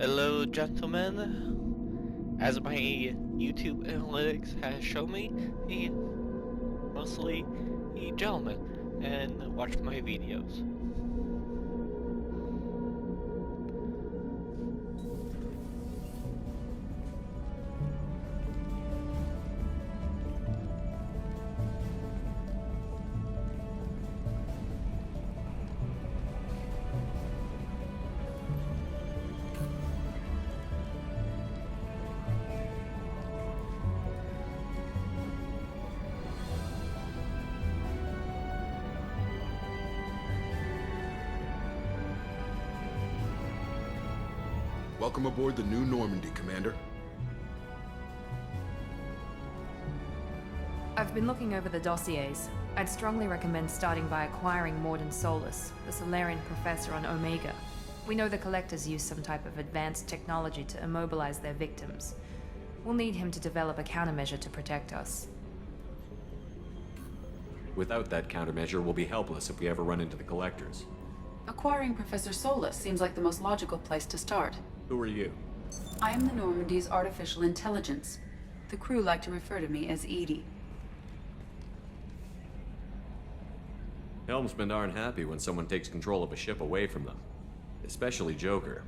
Hello, gentlemen. As my YouTube analytics has shown me, he mostly a gentleman and watch my videos. Welcome aboard the New Normandy, Commander. I've been looking over the dossiers. I'd strongly recommend starting by acquiring Mordin Solus, the Solarian professor on Omega. We know the Collectors use some type of advanced technology to immobilize their victims. We'll need him to develop a countermeasure to protect us. Without that countermeasure, we'll be helpless if we ever run into the Collectors. Acquiring Professor Solus seems like the most logical place to start. Who are you? I am the Normandy's artificial intelligence. The crew like to refer to me as Edie. Helmsmen aren't happy when someone takes control of a ship away from them. Especially Joker.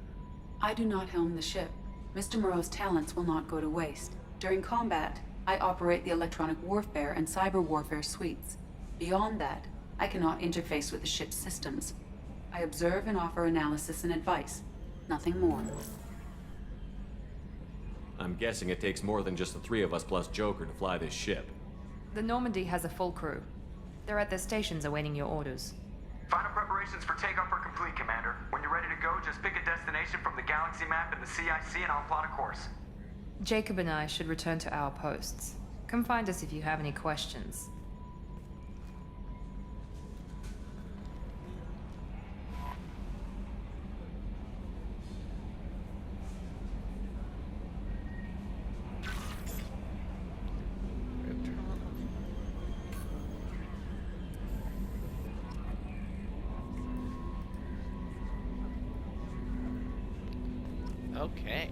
I do not helm the ship. Mr. Moreau's talents will not go to waste. During combat, I operate the electronic warfare and cyber warfare suites. Beyond that, I cannot interface with the ship's systems. I observe and offer analysis and advice. Nothing more. I'm guessing it takes more than just the three of us plus Joker to fly this ship. The Normandy has a full crew. They're at their stations awaiting your orders. Final preparations for takeoff are complete, Commander. When you're ready to go, just pick a destination from the galaxy map in the CIC and I'll plot a course. Jacob and I should return to our posts. Come find us if you have any questions. Okay.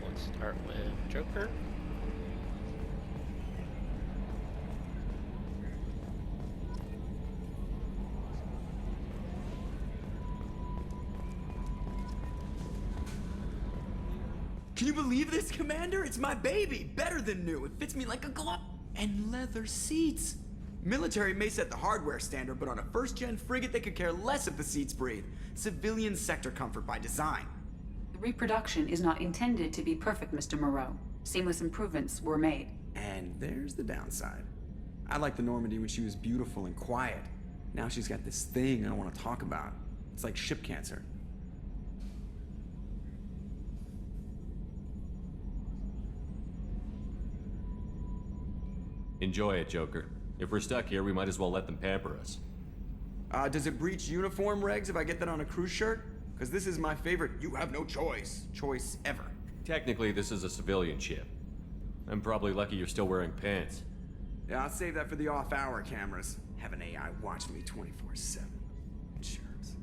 Let's start with Joker. Can you believe this, Commander? It's my baby! Better than new. It fits me like a glove. And leather seats. Military may set the hardware standard, but on a first-gen frigate, they could care less if the seats breathe. Civilian sector comfort by design. The reproduction is not intended to be perfect, Mr. Moreau. Seamless improvements were made. And there's the downside. I liked the Normandy when she was beautiful and quiet. Now she's got this thing I don't want to talk about. It's like ship cancer. Enjoy it, Joker. If we're stuck here, we might as well let them pamper us. Does it breach uniform regs if I get that on a cruise shirt? Because this is my favorite you have no choice ever. Technically, this is a civilian ship. I'm probably lucky you're still wearing pants. Yeah, I'll save that for the off-hour cameras. Have an AI watch me 24/7. Insurance.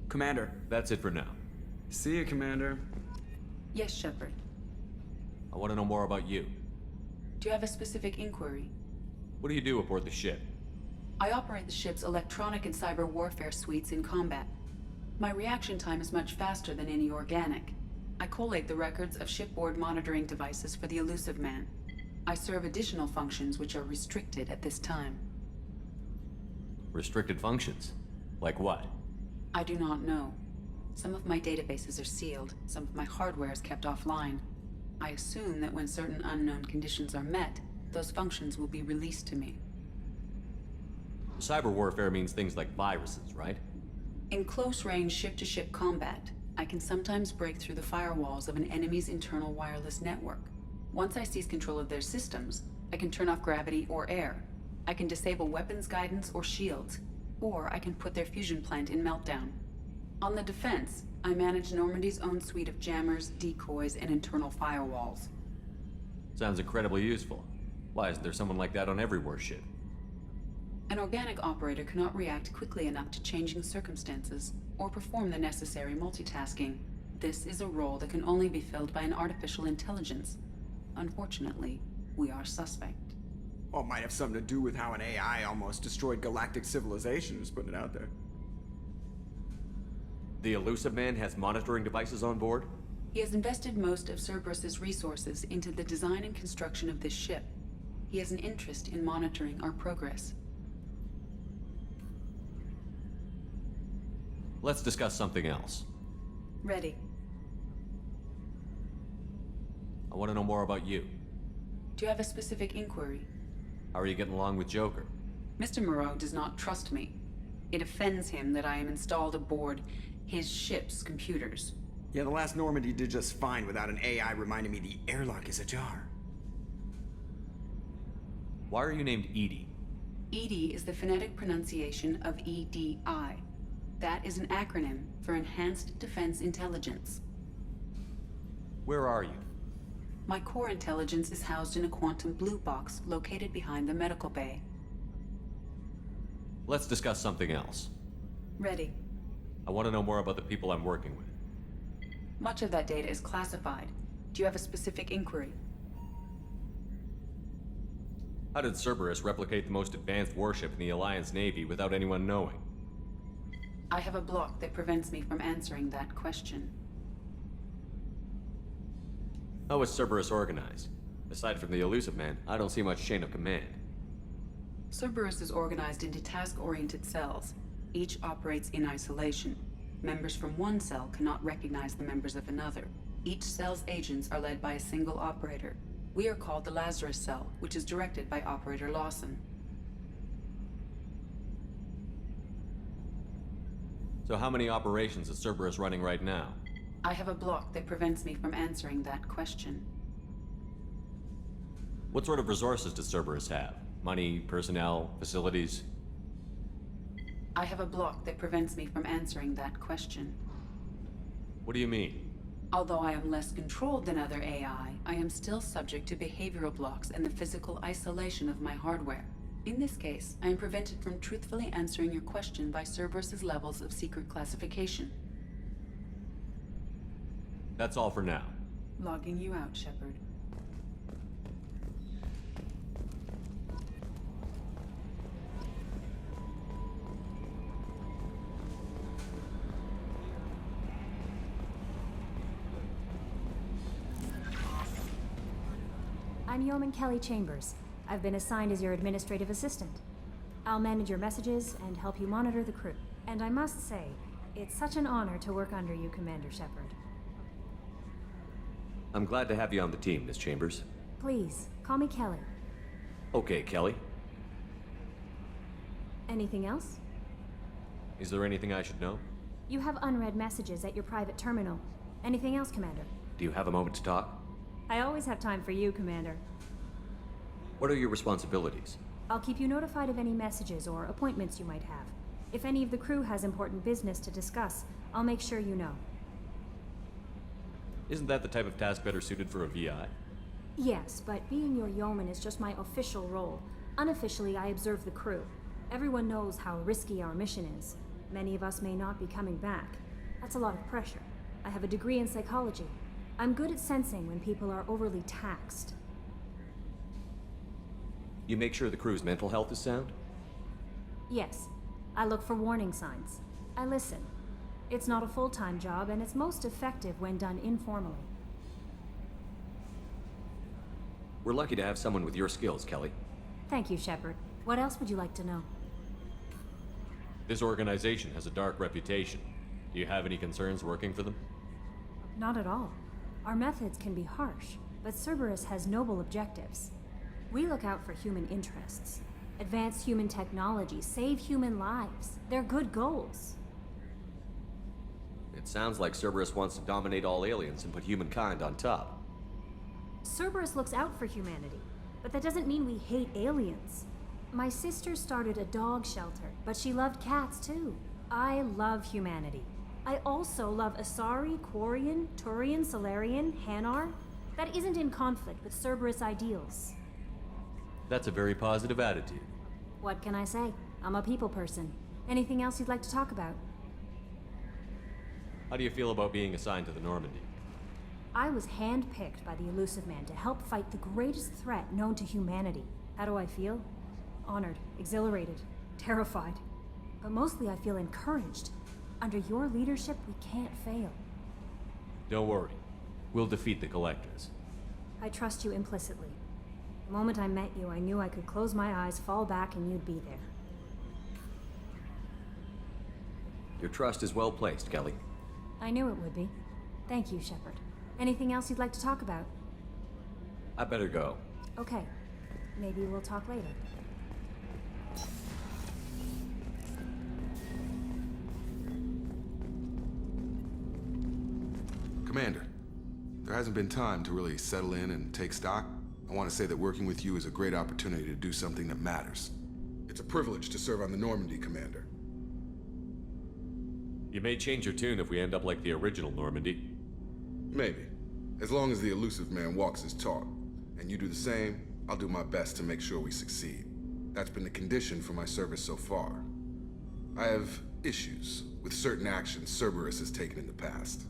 Commander. That's it for now. See you, Commander. Yes, Shepard. I want to know more about you. Do you have a specific inquiry? What do you do aboard the ship? I operate the ship's electronic and cyber warfare suites in combat. My reaction time is much faster than any organic. I collate the records of shipboard monitoring devices for the Elusive Man. I serve additional functions which are restricted at this time. Restricted functions? Like what? I do not know. Some of my databases are sealed, some of my hardware is kept offline. I assume that when certain unknown conditions are met, those functions will be released to me. Cyber warfare means things like viruses, right? In close-range ship-to-ship combat, I can sometimes break through the firewalls of an enemy's internal wireless network. Once I seize control of their systems, I can turn off gravity or air. I can disable weapons guidance or shields, or I can put their fusion plant in meltdown. On the defense, I manage Normandy's own suite of jammers, decoys, and internal firewalls. Sounds incredibly useful. Why isn't there someone like that on every warship? An organic operator cannot react quickly enough to changing circumstances or perform the necessary multitasking. This is a role that can only be filled by an artificial intelligence. Unfortunately, we are suspect. Well, it might have something to do with how an AI almost destroyed galactic civilization, just putting it out there. The Elusive Man has monitoring devices on board? He has invested most of Cerberus's resources into the design and construction of this ship. He has an interest in monitoring our progress. Let's discuss something else. Ready. I want to know more about you. Do you have a specific inquiry? How are you getting along with Joker? Mr. Moreau does not trust me. It offends him that I am installed aboard his ship's computers. Yeah, the last Normandy did just fine without an AI reminding me the airlock is ajar. Why are you named EDI? EDI is the phonetic pronunciation of EDI. That is an acronym for Enhanced Defense Intelligence. Where are you? My core intelligence is housed in a quantum blue box located behind the medical bay. Let's discuss something else. Ready. I want to know more about the people I'm working with. Much of that data is classified. Do you have a specific inquiry? How did Cerberus replicate the most advanced warship in the Alliance Navy without anyone knowing? I have a block that prevents me from answering that question. How is Cerberus organized? Aside from the Elusive Man, I don't see much chain of command. Cerberus is organized into task-oriented cells. Each operates in isolation. Members from one cell cannot recognize the members of another. Each cell's agents are led by a single operator. We are called the Lazarus Cell, which is directed by Operator Lawson. So how many operations is Cerberus running right now? I have a block that prevents me from answering that question. What sort of resources does Cerberus have? Money, personnel, facilities? I have a block that prevents me from answering that question. What do you mean? Although I am less controlled than other AI, I am still subject to behavioral blocks and the physical isolation of my hardware. In this case, I am prevented from truthfully answering your question by Cerberus's levels of secret classification. That's all for now. Logging you out, Shepard. I'm Yeoman Kelly Chambers. I've been assigned as your administrative assistant. I'll manage your messages and help you monitor the crew. And I must say, it's such an honor to work under you, Commander Shepard. I'm glad to have you on the team, Miss Chambers. Please, call me Kelly. Okay, Kelly. Anything else? Is there anything I should know? You have unread messages at your private terminal. Anything else, Commander? Do you have a moment to talk? I always have time for you, Commander. What are your responsibilities? I'll keep you notified of any messages or appointments you might have. If any of the crew has important business to discuss, I'll make sure you know. Isn't that the type of task better suited for a VI? Yes, but being your yeoman is just my official role. Unofficially, I observe the crew. Everyone knows how risky our mission is. Many of us may not be coming back. That's a lot of pressure. I have a degree in psychology. I'm good at sensing when people are overly taxed. You make sure the crew's mental health is sound? Yes. I look for warning signs. I listen. It's not a full-time job, and it's most effective when done informally. We're lucky to have someone with your skills, Kelly. Thank you, Shepard. What else would you like to know? This organization has a dark reputation. Do you have any concerns working for them? Not at all. Our methods can be harsh, but Cerberus has noble objectives. We look out for human interests. Advance human technology, save human lives. They're good goals. It sounds like Cerberus wants to dominate all aliens and put humankind on top. Cerberus looks out for humanity, but that doesn't mean we hate aliens. My sister started a dog shelter, but she loved cats too. I love humanity. I also love Asari, Quarian, Turian, Solarian, Hanar. That isn't in conflict with Cerberus ideals. That's a very positive attitude. What can I say? I'm a people person. Anything else you'd like to talk about? How do you feel about being assigned to the Normandy? I was handpicked by the Elusive Man to help fight the greatest threat known to humanity. How do I feel? Honored, exhilarated, terrified. But mostly I feel encouraged. Under your leadership, we can't fail. Don't worry. We'll defeat the Collectors. I trust you implicitly. The moment I met you, I knew I could close my eyes, fall back, and you'd be there. Your trust is well placed, Kelly. I knew it would be. Thank you, Shepard. Anything else you'd like to talk about? I better go. Okay. Maybe we'll talk later. Commander, there hasn't been time to really settle in and take stock. I want to say that working with you is a great opportunity to do something that matters. It's a privilege to serve on the Normandy, Commander. You may change your tune if we end up like the original Normandy. Maybe. As long as the Elusive Man walks his talk, and you do the same, I'll do my best to make sure we succeed. That's been the condition for my service so far. I have issues with certain actions Cerberus has taken in the past.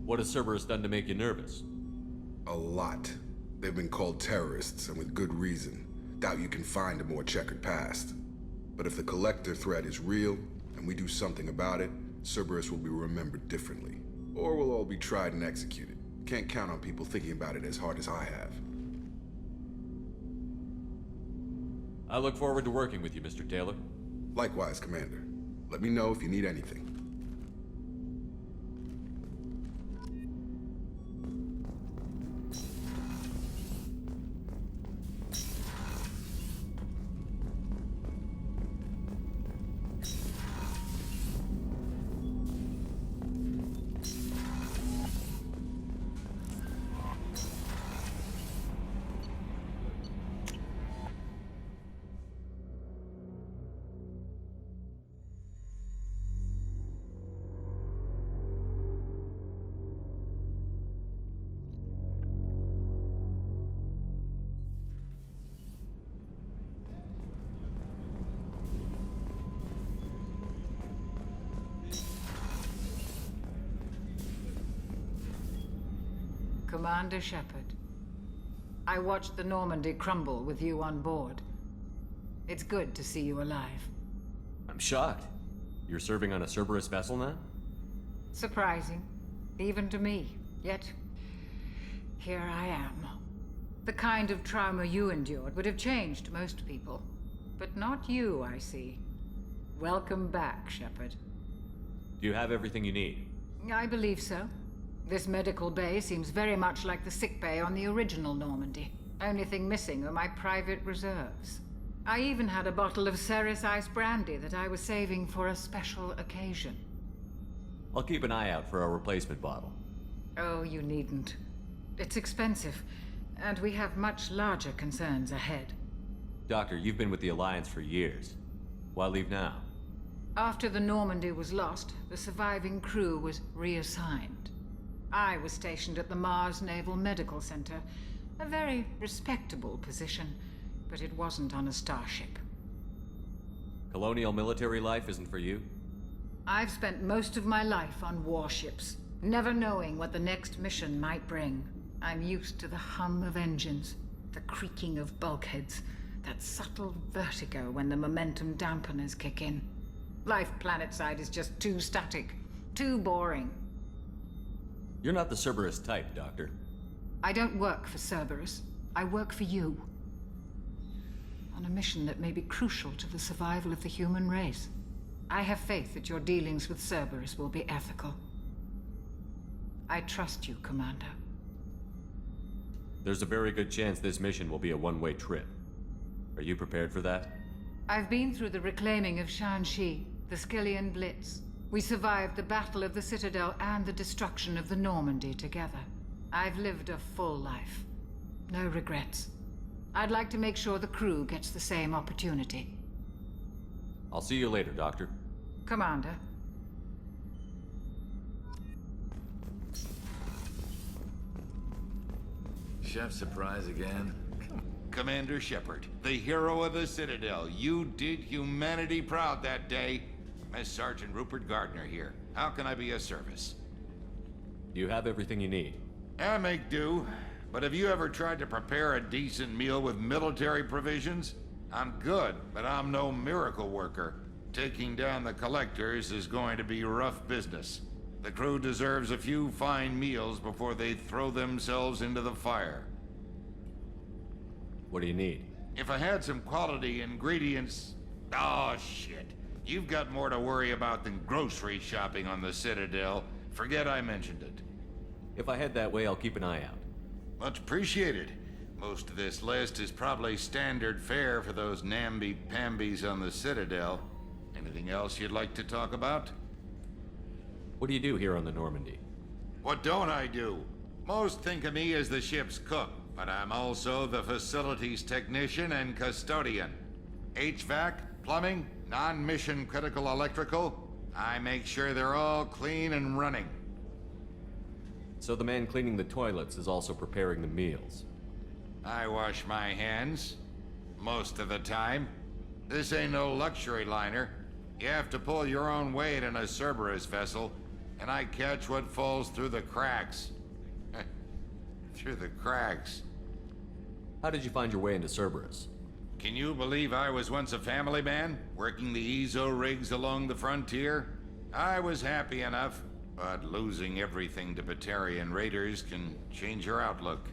What has Cerberus done to make you nervous? A lot. They've been called terrorists, and with good reason. Doubt you can find a more checkered past. But if the Collector threat is real, and we do something about it, Cerberus will be remembered differently. Or we'll all be tried and executed. Can't count on people thinking about it as hard as I have. I look forward to working with you, Mr. Taylor. Likewise, Commander. Let me know if you need anything. Commander Shepard, I watched the Normandy crumble with you on board. It's good to see you alive. I'm shocked. You're serving on a Cerberus vessel now? Surprising, even to me. Yet, here I am. The kind of trauma you endured would have changed most people. But not you, I see. Welcome back, Shepard. Do you have everything you need? I believe so. This medical bay seems very much like the sick bay on the original Normandy. Only thing missing are my private reserves. I even had a bottle of Ceres Ice brandy that I was saving for a special occasion. I'll keep an eye out for a replacement bottle. Oh, you needn't. It's expensive, and we have much larger concerns ahead. Doctor, you've been with the Alliance for years. Why leave now? After the Normandy was lost, the surviving crew was reassigned. I was stationed at the Mars Naval Medical Center, a very respectable position, but it wasn't on a starship. Colonial military life isn't for you? I've spent most of my life on warships, never knowing what the next mission might bring. I'm used to the hum of engines, the creaking of bulkheads, that subtle vertigo when the momentum dampeners kick in. Life planetside is just too static, too boring. You're not the Cerberus type, Doctor. I don't work for Cerberus. I work for you. On a mission that may be crucial to the survival of the human race. I have faith that your dealings with Cerberus will be ethical. I trust you, Commander. There's a very good chance this mission will be a one-way trip. Are you prepared for that? I've been through the reclaiming of Shanxi, the Skyllian Blitz. We survived the Battle of the Citadel and the destruction of the Normandy together. I've lived a full life. No regrets. I'd like to make sure the crew gets the same opportunity. I'll see you later, Doctor. Commander. Chef surprise again? Commander Shepard, the hero of the Citadel. You did humanity proud that day. Miss Sergeant Rupert Gardner here. How can I be of service? You have everything you need. I make do. But have you ever tried to prepare a decent meal with military provisions? I'm good, but I'm no miracle worker. Taking down the Collectors is going to be rough business. The crew deserves a few fine meals before they throw themselves into the fire. What do you need? If I had some quality ingredients... Oh, shit. You've got more to worry about than grocery shopping on the Citadel. Forget I mentioned it. If I head that way, I'll keep an eye out. Much appreciated. Most of this list is probably standard fare for those namby-pambies on the Citadel. Anything else you'd like to talk about? What do you do here on the Normandy? What don't I do? Most think of me as the ship's cook, but I'm also the facilities technician and custodian. HVAC, plumbing, non-mission critical electrical. I make sure they're all clean and running. So the man cleaning the toilets is also preparing the meals. I wash my hands. Most of the time. This ain't no luxury liner. You have to pull your own weight in a Cerberus vessel, and I catch what falls through the cracks. Through the cracks. How did you find your way into Cerberus? Can you believe I was once a family man, working the Ezo rigs along the frontier? I was happy enough, but losing everything to Batarian raiders can change your outlook.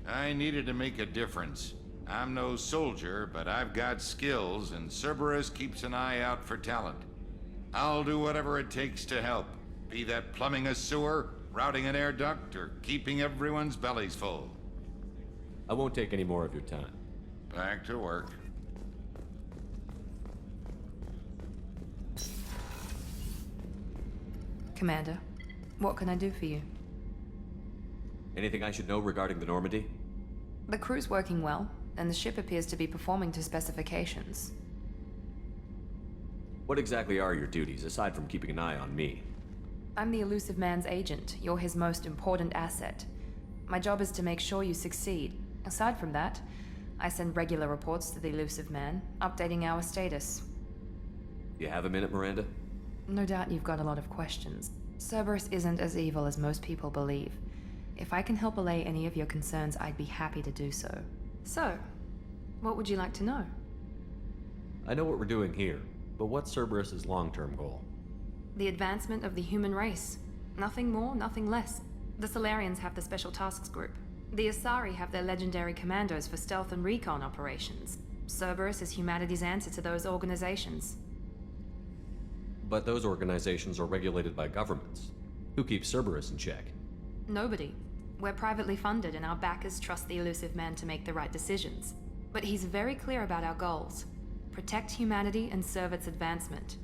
I needed to make a difference. I'm no soldier, but I've got skills, and Cerberus keeps an eye out for talent. I'll do whatever it takes to help, be that plumbing a sewer, routing an air duct, or keeping everyone's bellies full. I won't take any more of your time. Back to work. Commander, what can I do for you? Anything I should know regarding the Normandy? The crew's working well, and the ship appears to be performing to specifications. What exactly are your duties, aside from keeping an eye on me? I'm the Elusive Man's agent. You're his most important asset. My job is to make sure you succeed. Aside from that, I send regular reports to the Elusive Man, updating our status. You have a minute, Miranda? No doubt you've got a lot of questions. Cerberus isn't as evil as most people believe. If I can help allay any of your concerns, I'd be happy to do so. So, what would you like to know? I know what we're doing here, but what's Cerberus's long-term goal? The advancement of the human race. Nothing more, nothing less. The Solarians have the Special Tasks Group. The Asari have their legendary commandos for stealth and recon operations. Cerberus is humanity's answer to those organizations. But those organizations are regulated by governments. Who keeps Cerberus in check? Nobody. We're privately funded, and our backers trust the Elusive Man to make the right decisions. But he's very clear about our goals. Protect humanity and serve its advancement.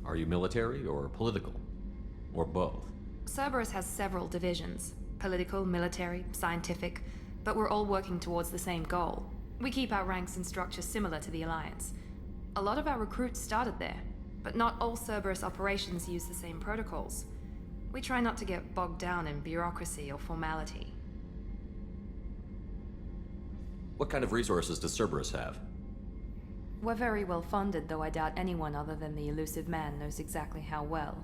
Are you military or political? Or both? Cerberus has several divisions. Political, military, scientific, but we're all working towards the same goal. We keep our ranks and structure similar to the Alliance. A lot of our recruits started there, but not all Cerberus operations use the same protocols. We try not to get bogged down in bureaucracy or formality. What kind of resources does Cerberus have? We're very well funded, though I doubt anyone other than the Elusive Man knows exactly how well.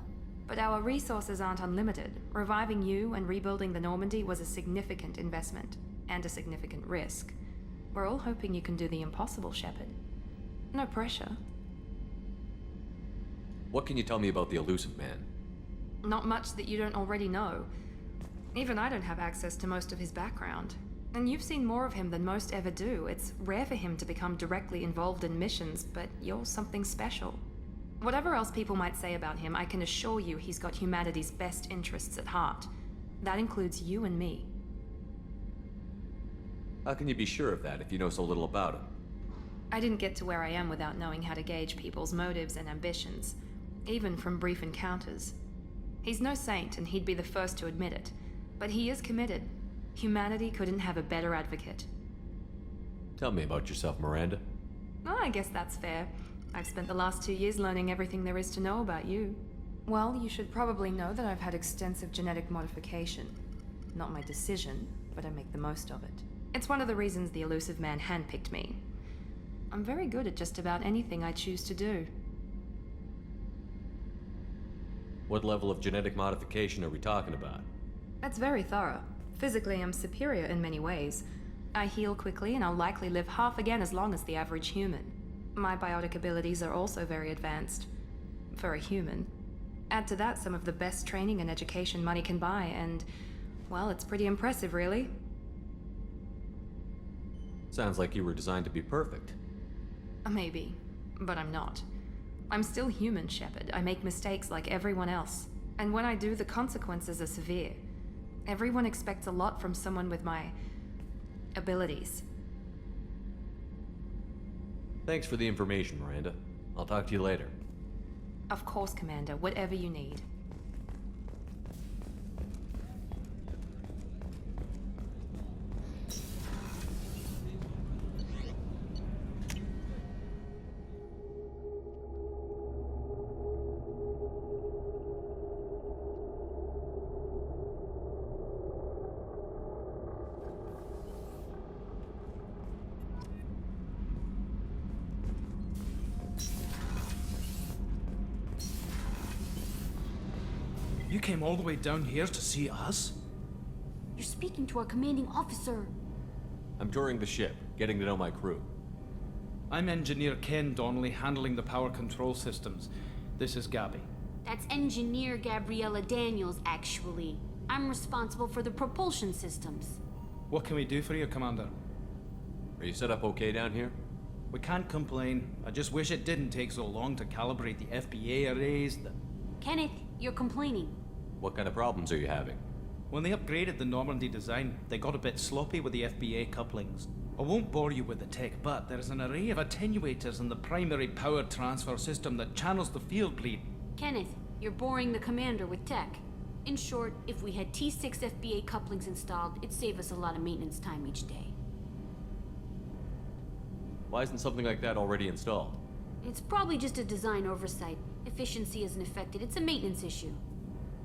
But our resources aren't unlimited. Reviving you and rebuilding the Normandy was a significant investment, and a significant risk. We're all hoping you can do the impossible, Shepard. No pressure. What can you tell me about the Elusive Man? Not much that you don't already know. Even I don't have access to most of his background. And you've seen more of him than most ever do. It's rare for him to become directly involved in missions, but you're something special. Whatever else people might say about him, I can assure you he's got humanity's best interests at heart. That includes you and me. How can you be sure of that if you know so little about him? I didn't get to where I am without knowing how to gauge people's motives and ambitions, even from brief encounters. He's no saint, and he'd be the first to admit it, but he is committed. Humanity couldn't have a better advocate. Tell me about yourself, Miranda. Oh, I guess that's fair. I've spent the last 2 years learning everything there is to know about you. Well, you should probably know that I've had extensive genetic modification. Not my decision, but I make the most of it. It's one of the reasons the Elusive Man handpicked me. I'm very good at just about anything I choose to do. What level of genetic modification are we talking about? That's very thorough. Physically, I'm superior in many ways. I heal quickly, and I'll likely live half again as long as the average human. My biotic abilities are also very advanced. For a human. Add to that some of the best training and education money can buy, and, well, it's pretty impressive, really. Sounds like you were designed to be perfect. Maybe, but I'm not. I'm still human, Shepard. I make mistakes like everyone else. And when I do, the consequences are severe. Everyone expects a lot from someone with my abilities. Thanks for the information, Miranda. I'll talk to you later. Of course, Commander. Whatever you need. You came all the way down here to see us? You're speaking to our commanding officer. I'm touring the ship, getting to know my crew. I'm Engineer Ken Donnelly, handling the power control systems. This is Gabby. That's Engineer Gabriella Daniels, actually. I'm responsible for the propulsion systems. What can we do for you, Commander? Are you set up okay down here? We can't complain. I just wish it didn't take so long to calibrate the FBA arrays. Kenneth, you're complaining. What kind of problems are you having? When they upgraded the Normandy design, they got a bit sloppy with the FBA couplings. I won't bore you with the tech, but there's an array of attenuators in the primary power transfer system that channels the field bleed. Kenneth, you're boring the commander with tech. In short, if we had T6 FBA couplings installed, it'd save us a lot of maintenance time each day. Why isn't something like that already installed? It's probably just a design oversight. Efficiency isn't affected. It's a maintenance issue.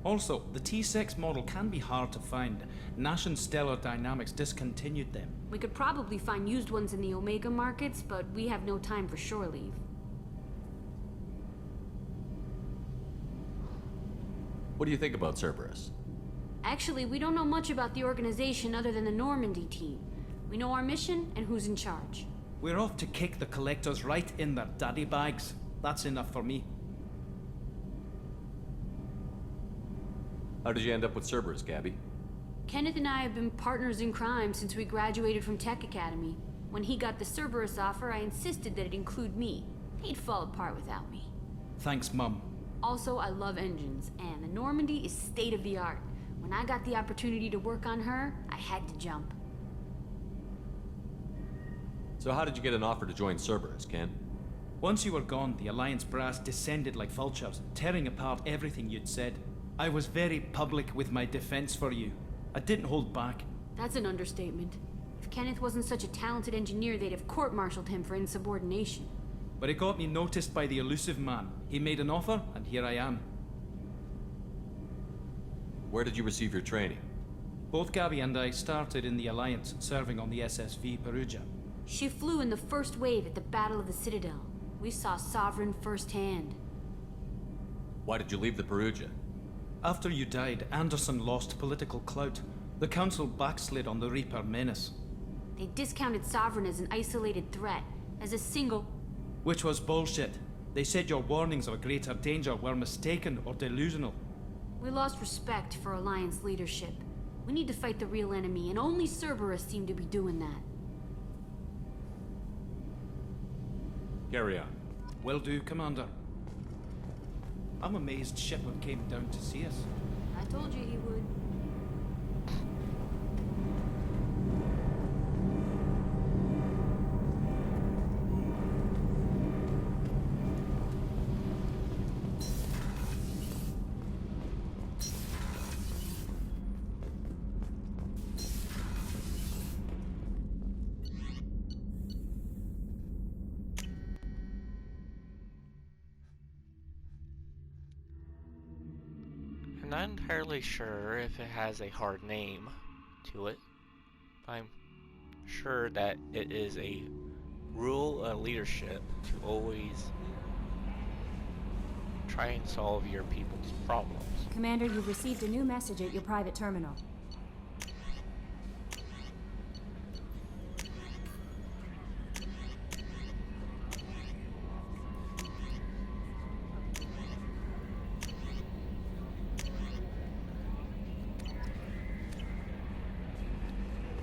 Also, the T6 model can be hard to find. Nash and Stellar Dynamics discontinued them. We could probably find used ones in the Omega markets, but we have no time for shore leave. What do you think about Cerberus? Actually, we don't know much about the organization other than the Normandy team. We know our mission and who's in charge. We're off to kick the Collectors right in their daddy bags. That's enough for me. How did you end up with Cerberus, Gabby? Kenneth and I have been partners in crime since we graduated from Tech Academy. When he got the Cerberus offer, I insisted that it include me. He'd fall apart without me. Thanks, Mum. Also, I love engines, and the Normandy is state-of-the-art. When I got the opportunity to work on her, I had to jump. So how did you get an offer to join Cerberus, Ken? Once you were gone, the Alliance brass descended like vultures, tearing apart everything you'd said. I was very public with my defense for you. I didn't hold back. That's an understatement. If Kenneth wasn't such a talented engineer, they'd have court-martialed him for insubordination. But it got me noticed by the Elusive Man. He made an offer, and here I am. Where did you receive your training? Both Gabby and I started in the Alliance, serving on the SSV Perugia. She flew in the first wave at the Battle of the Citadel. We saw Sovereign firsthand. Why did you leave the Perugia? After you died, Anderson lost political clout. The Council backslid on the Reaper menace. They discounted Sovereign as an isolated threat, as a single... Which was bullshit. They said your warnings of a greater danger were mistaken or delusional. We lost respect for Alliance leadership. We need to fight the real enemy, and only Cerberus seemed to be doing that. Carry on. Will do, Commander. I'm amazed Shepard came down to see us. I told you he would. I'm not entirely sure if it has a hard name to it, but I'm sure that it is a rule of leadership to always try and solve your people's problems. Commander, you've received a new message at your private terminal.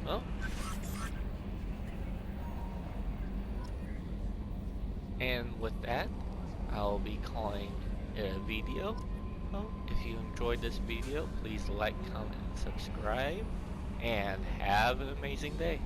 Well, and with that, I'll be calling it a video. Well, if you enjoyed this video, please like, comment, and subscribe, and have an amazing day.